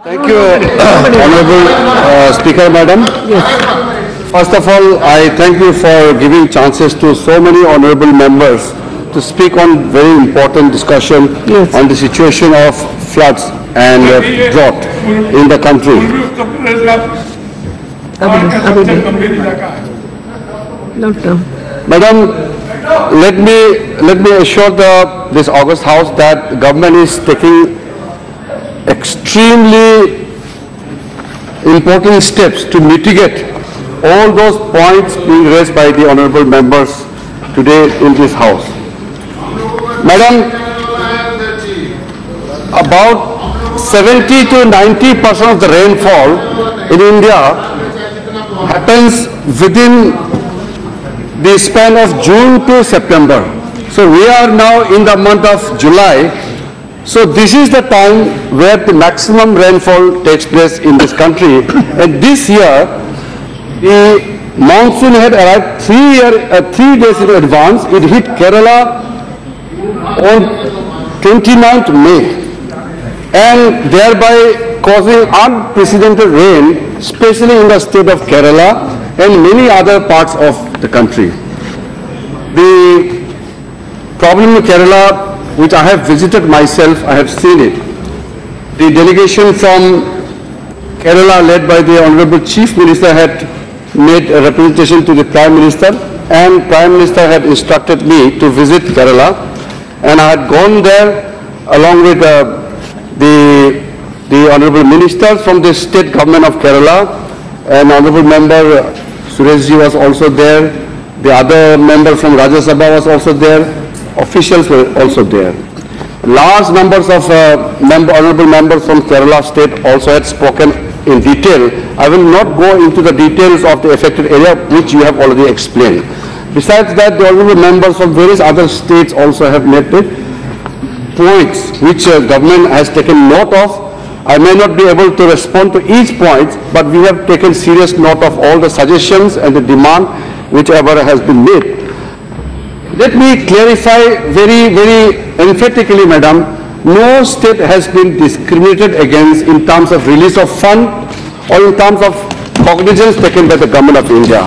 Thank you, Honorable Speaker, Madam. Yes. First of all, I thank you for giving chances to so many honorable members to speak on very important discussion on the situation of floods and drought in the country. Madam, let me assure this August House that the government is taking extremely important steps to mitigate all those points being raised by the honorable members today in this House. Madam, about 70 to 90% of the rainfall in India happens within the span of June to September. So we are now in the month of July. So this is the time where the maximum rainfall takes place in this country. And this year, the monsoon had arrived 3 days in advance. It hit Kerala on 29th May. And thereby causing unprecedented rain, especially in the state of Kerala and many other parts of the country. The problem in Kerala, which I have visited myself, I have seen it. The delegation from Kerala led by the Honorable Chief Minister had made a representation to the Prime Minister, and Prime Minister had instructed me to visit Kerala, and I had gone there along with the Honorable Ministers from the State Government of Kerala, and Honorable Member Sureshji was also there, the other member from Rajya Sabha was also there, officials were also there. Large numbers of honorable members from Kerala state also had spoken in detail. I will not go into the details of the affected area, which you have already explained. Besides that, the honorable members from various other states also have made points which government has taken note of. I may not be able to respond to each point, but we have taken serious note of all the suggestions and the demand whichever has been made. Let me clarify very, very emphatically, Madam, no state has been discriminated against in terms of release of fund or in terms of cognizance taken by the Government of India.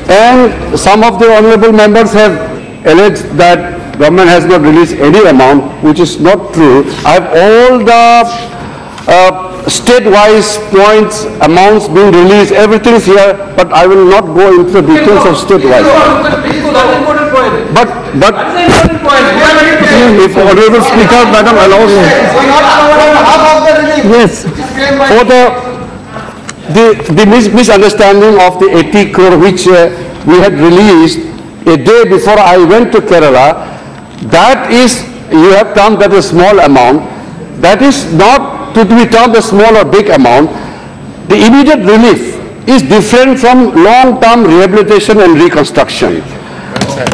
And some of the honorable members have alleged that government has not released any amount, which is not true. I have all the state-wise points, amounts being released, everything is here, but I will not go into the details of state-wise. But if Honorable Speaker, Madam, allows me. Yes. For the misunderstanding of the 80 crore which we had released a day before I went to Kerala, that is, you have termed that a small amount. That is not to be termed a small or big amount. The immediate relief is different from long-term rehabilitation and reconstruction.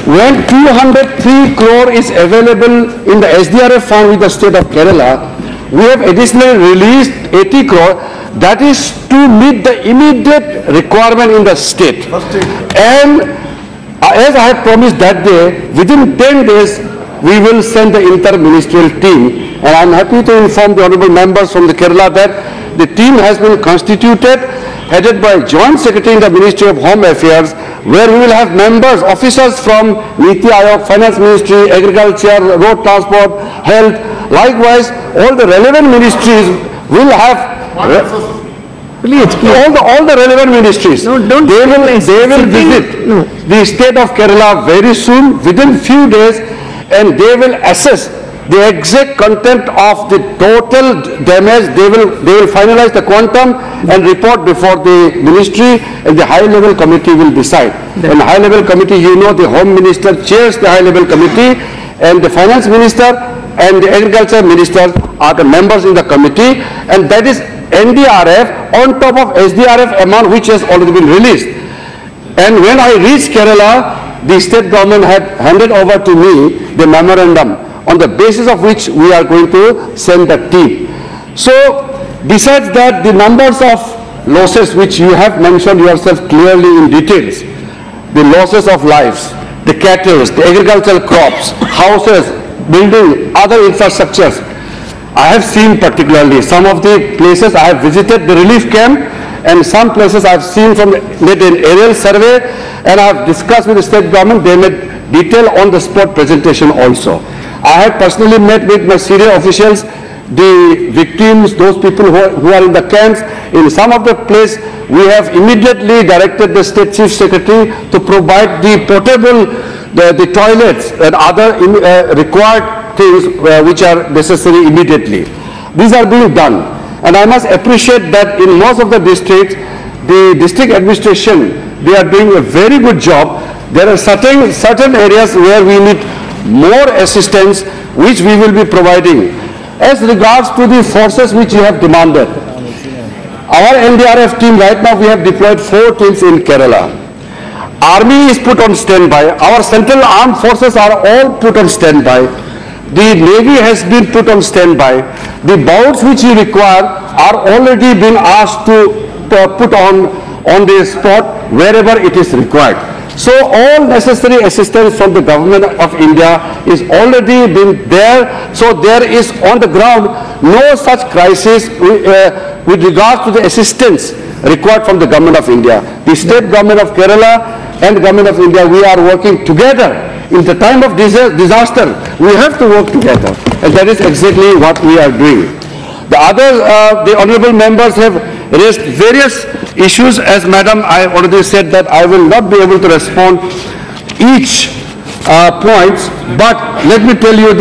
When 203 crore is available in the SDRF fund with the state of Kerala, we have additionally released 80 crore. That is to meet the immediate requirement in the state. And as I have promised that day, within 10 days, we will send the inter-ministerial team. And I am happy to inform the honorable members from the Kerala that the team has been constituted, headed by Joint Secretary in the Ministry of Home Affairs, where we will have members, officers from Niti Aayog, Finance Ministry, Agriculture, Road Transport, Health. Likewise, all the relevant ministries will have all the relevant ministries. No, they will visit the state of Kerala very soon, within few days, and they will assess the exact content of the total damage. They will finalize the quantum and report before the ministry, and the high-level committee will decide. And the high-level committee, you know, the Home Minister chairs the high-level committee, and the Finance Minister and the Agriculture Minister are the members in the committee, and that is NDRF on top of SDRF amount which has already been released. And when I reached Kerala, the state government had handed over to me the memorandum on the basis of which we are going to send the team. So besides that, the numbers of losses which you have mentioned yourself clearly in details, the losses of lives, the cattle, the agricultural crops, houses, building, other infrastructures, I have seen particularly some of the places I have visited the relief camp, and some places I have seen from made an aerial survey, and I have discussed with the state government. They made detail on the spot presentation also. I have personally met with my senior officials, the victims, those people who are in the camps. In some of the place, we have immediately directed the state chief secretary to provide the portable, the toilets and other required things which are necessary immediately. These are being done, and I must appreciate that in most of the districts, the district administration, they are doing a very good job. There are certain areas where we need more assistance, which we will be providing. As regards to the forces which you have demanded, our NDRF team right now, we have deployed 4 teams in Kerala. Army is put on standby. Our central armed forces are all put on standby. The Navy has been put on standby. The boats which you require are already been asked to put on the spot wherever it is required. So all necessary assistance from the government of India is already been there. So there is on the ground no such crisis with regards to the assistance required from the government of India. The state government of Kerala and the government of India, we are working together. In the time of disaster, we have to work together, and that is exactly what we are doing. The honorable members have raised various issues. As Madam, I already said that I will not be able to respond each points, but let me tell you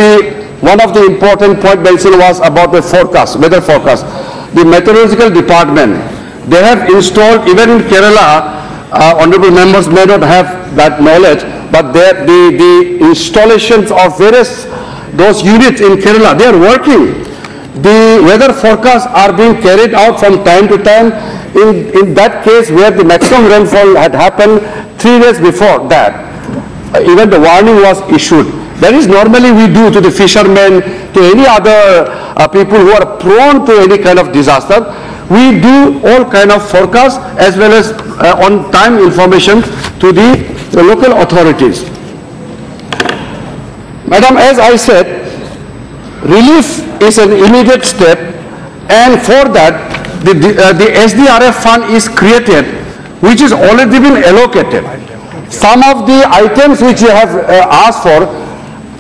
one of the important point mentioned was about the forecast, weather forecast. The meteorological department, they have installed, even in Kerala, honorable members may not have that knowledge, but the installations of various those units in Kerala, they are working. The weather forecasts are being carried out from time to time. In that case where the maximum rainfall had happened 3 days before that, even the warning was issued. That is normally we do to the fishermen, to any other people who are prone to any kind of disaster. We do all kind of forecasts as well as on time information to the local authorities. Madam, as I said, relief is an immediate step, and for that the SDRF fund is created, which is already been allocated. Some of the items which you have asked for,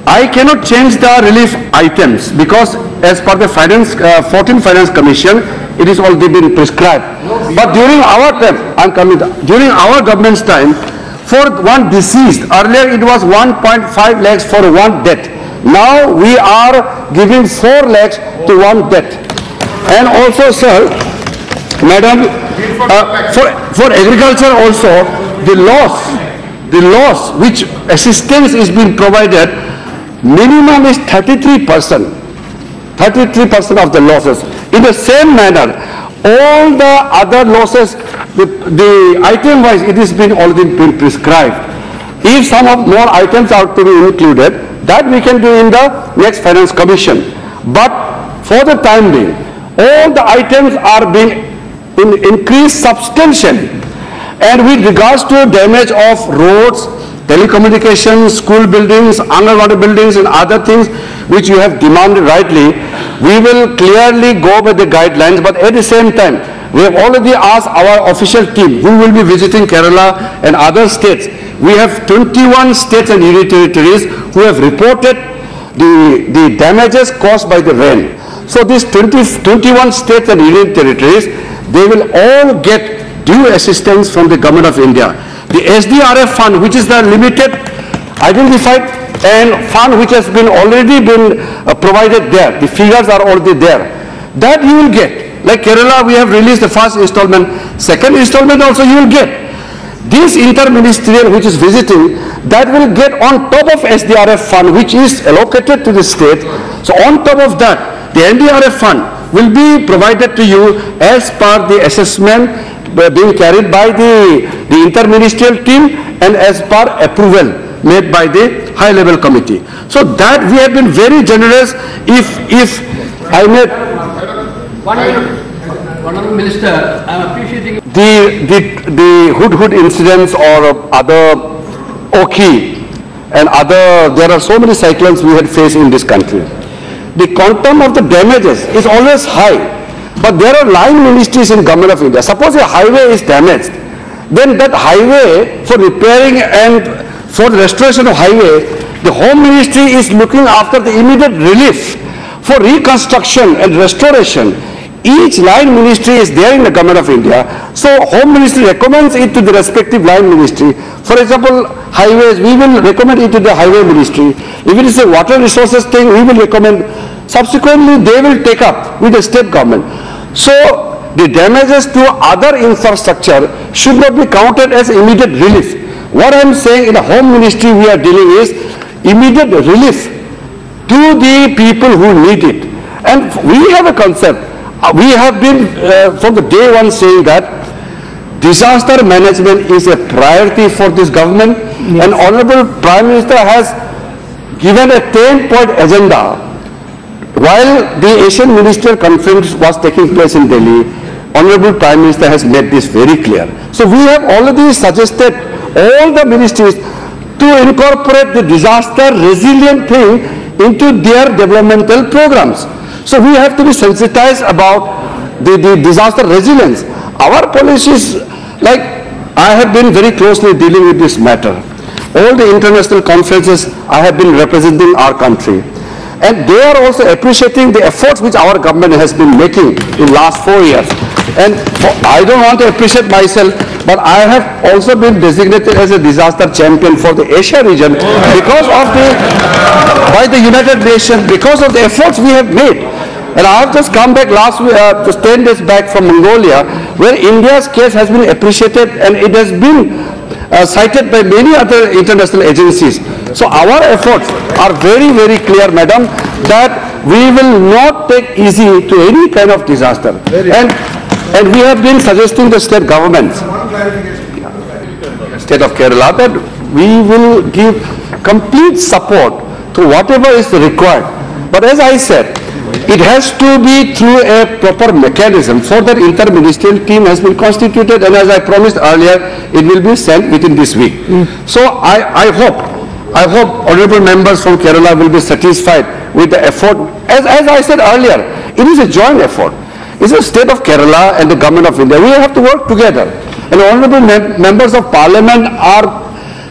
I cannot change the relief items because as per the 14th Finance Commission, it is already been prescribed. But during our time, during our government's time, for one deceased, earlier it was 1.5 lakhs for one death. Now we are giving 4 lakhs to one death. And also, sir, Madam, for agriculture also, the loss which assistance is being provided, minimum is 33%. 33% of the losses. In the same manner, all the other losses, the item-wise, it has been already been prescribed. If some of more items are to be included, that we can do in the next Finance Commission. But for the time being, all the items are being increased substantially. And with regards to damage of roads, telecommunications, school buildings, underwater buildings and other things which you have demanded rightly, we will clearly go by the guidelines, but at the same time, we have already asked our official team who will be visiting Kerala and other states. We have 21 states and union territories who have reported the damages caused by the rain. So these 21 states and union territories, they will all get due assistance from the Government of India. The SDRF fund, which is the limited identified and fund which has been already been provided there, the figures are already there, that you will get. Like Kerala, we have released the first installment, second installment also you will get. This interministerial which is visiting, that will get on top of SDRF fund which is allocated to the state. So on top of that, the NDRF fund will be provided to you as per the assessment being carried by the interministerial team and as per approval made by the high level committee. So that we have been very generous. If I may, 1 minute. Honorable Minister, I am appreciating the Hudhud incidents or other Oki and other, there are so many cyclones we had faced in this country. the quantum of the damages is always high. But there are line ministries in Government of India. Suppose a highway is damaged, then that highway, for repairing and for the restoration of highway, the Home Ministry is looking after the immediate relief. For reconstruction and restoration, each line ministry is there in the Government of India. So Home Ministry recommends it to the respective line ministry. For example, highways, we will recommend it to the Highway Ministry. If it is a water resources thing, we will recommend. Subsequently, they will take up with the state government. So the damages to other infrastructure should not be counted as immediate relief. What I am saying, in the Home Ministry we are dealing is immediate relief to the people who need it. And we have a concept. We have been from the day one saying that disaster management is a priority for this government. Yes. And Honorable Prime Minister has given a 10-point agenda. While the Asian Ministerial Conference was taking place in Delhi, Honorable Prime Minister has made this very clear. So we have already suggested all the ministries to incorporate the disaster resilient thing into their developmental programs. So we have to be sensitized about the disaster resilience. Our policies, like I have been very closely dealing with this matter. All the international conferences, I have been representing our country. And they are also appreciating the efforts which our government has been making in last 4 years. And I don't want to appreciate myself, but I have also been designated as a disaster champion for the Asia region because of by the United Nations, because of the efforts we have made. And I have just come back last week, just 10 days back from Mongolia, where India's case has been appreciated and it has been cited by many other international agencies. So our efforts are very, very clear, madam, that we will not take easy to any kind of disaster. And we have been suggesting the state governments, state of Kerala, that we will give complete support to whatever is required. But as I said, it has to be through a proper mechanism. For that, inter-ministerial team has been constituted, and as I promised earlier, it will be sent within this week. So I hope honorable members from Kerala will be satisfied with the effort. As I said earlier, it is a joint effort. It's the state of Kerala and the government of India. We have to work together. And honorable members of parliament are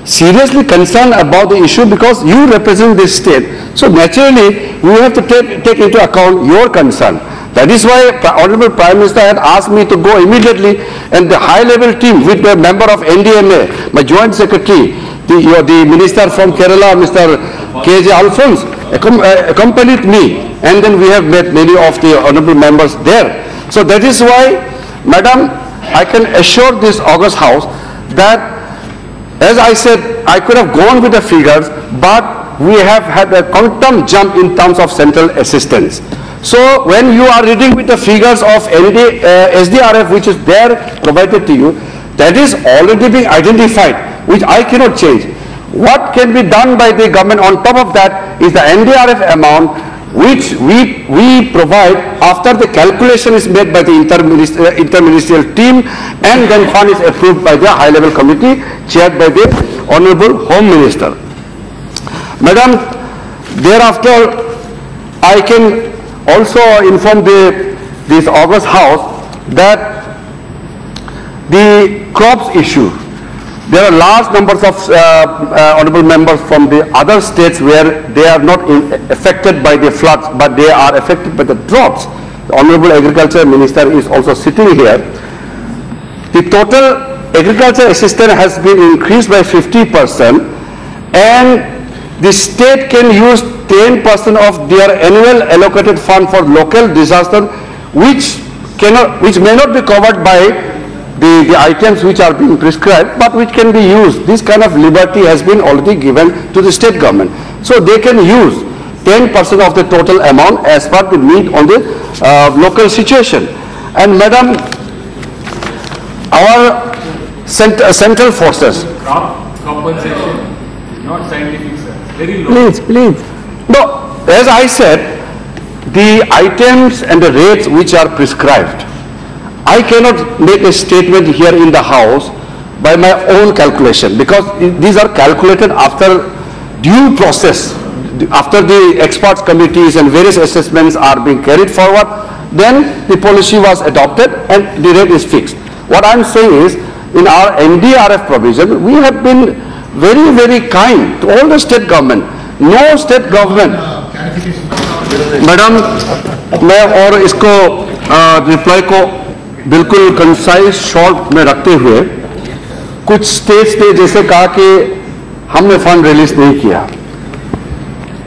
seriously concerned about the issue because you represent this state. So naturally, we have to take into account your concern. That is why Honorable Prime Minister had asked me to go immediately, and the high-level team with the member of NDMA, my joint secretary, the minister from Kerala, Mr. K.J. Alphonse, accompanied me, and then we have met many of the honorable members there. So that is why, madam, I can assure this August House that, as I said, I could have gone with the figures, but we have had a quantum jump in terms of central assistance. So when you are reading with the figures of SDRF, which is there provided to you, that is already being identified, which I cannot change. What can be done by the government on top of that is the NDRF amount, which we provide after the calculation is made by the interministerial team, and then fund is approved by the high-level committee chaired by the Honorable Home Minister. Madam, thereafter, I can also inform this August House that the crops issue, there are large numbers of honorable members from the other states where they are not affected by the floods, but they are affected by the droughts. The Honorable Agriculture Minister is also sitting here. The total agriculture assistance has been increased by 50%, and the state can use 10% of their annual allocated fund for local disaster, which may not be covered by the items which are being prescribed, but which can be used. This kind of liberty has been already given to the state government. So they can use 10% of the total amount as per the need on the local situation. And madam, our central forces. Compensation is not scientific, sir. Very low. Please. No, as I said, the items and the rates which are prescribed, I cannot make a statement here in the House by my own calculation, because these are calculated after due process. after the experts committees and various assessments are being carried forward, then the policy was adopted and the rate is fixed. What I'm saying is, in our NDRF provision, we have been very, very kind to all the state government. No state government. Madam, मैं और इसको reply को बिल्कुल concise short में रखते हुए, कुछ states ने जैसे कहा कि हमने फंड रिलीज नहीं किया।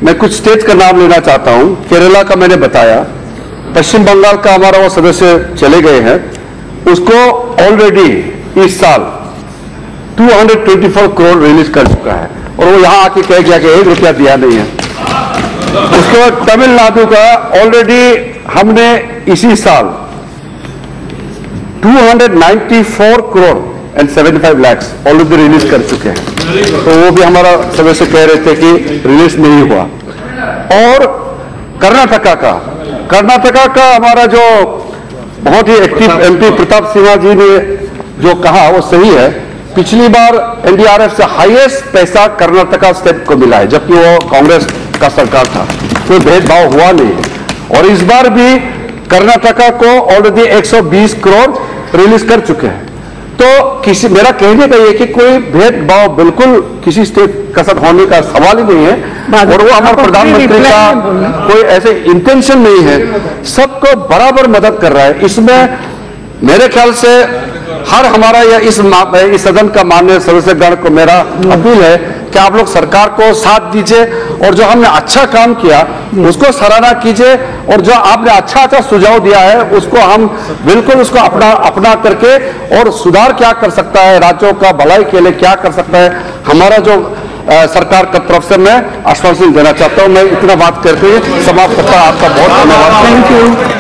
मैं कुछ स्टेट्स का नाम लेना चाहता हूं। केरला का मैंने बताया, पश्चिम बंगाल का हमारा वो सदस्य चले गए हैं, उसको ऑलरेडी इस साल 224 करोड़ रिलीज कर चुका है और वो यहां आके कह गया कि 1 रुपया दिया नहीं है। उसके बाद तमिलनाडु का ऑलरेडी हमने इसी साल 294 crore and 75 lakh already release कर चुके हैं। तो वो भी हमारा सदस्य कह रहे थे कि रिलीज नहीं हुआ। और कर्नाटका का हमारा जो बहुत ही एक्टिव एमपी प्रताप सिन्हा जी ने जो कहा वो सही है। पिछली बार एनडीआरएफ से हाईएस्ट पैसा कर्नाटका स्टेट को मिला है, जबकि वो कांग्रेस का सरकार था, कोई भेदभाव हुआ नहीं। और इस बार भी कर्नाटका को ऑलरेडी 120 करोड़ रिलीज कर चुके हैं। तो मेरा कहने का ये कि कोई भेदभाव बिल्कुल किसी स्टेट का साथ होने का सवाल ही नहीं है और वो हमारे प्रधानमंत्री का कोई ऐसे इंटेंशन नहीं है, सबको बराबर मदद कर रहा है। इसमें मेरे ख्याल से हर हमारा या इस सदन का माननीय सदस्यगण को मेरा अपील है कि आप लोग सरकार को साथ दीजिए और जो हमने अच्छा काम किया उसको सराहना कीजिए और जो आपने अच्छा सुझाव दिया है उसको हम बिल्कुल उसको अपना करके और सुधार क्या कर सकता है, राज्यों का भलाई के लिए क्या कर सकता है, हमारा जो सरकार की तरफ से मैं आश्वासन देना चाहता हूं। मैं इतना बात करके समाप्त करता हूं। आपका बहुत धन्यवाद। Thank you.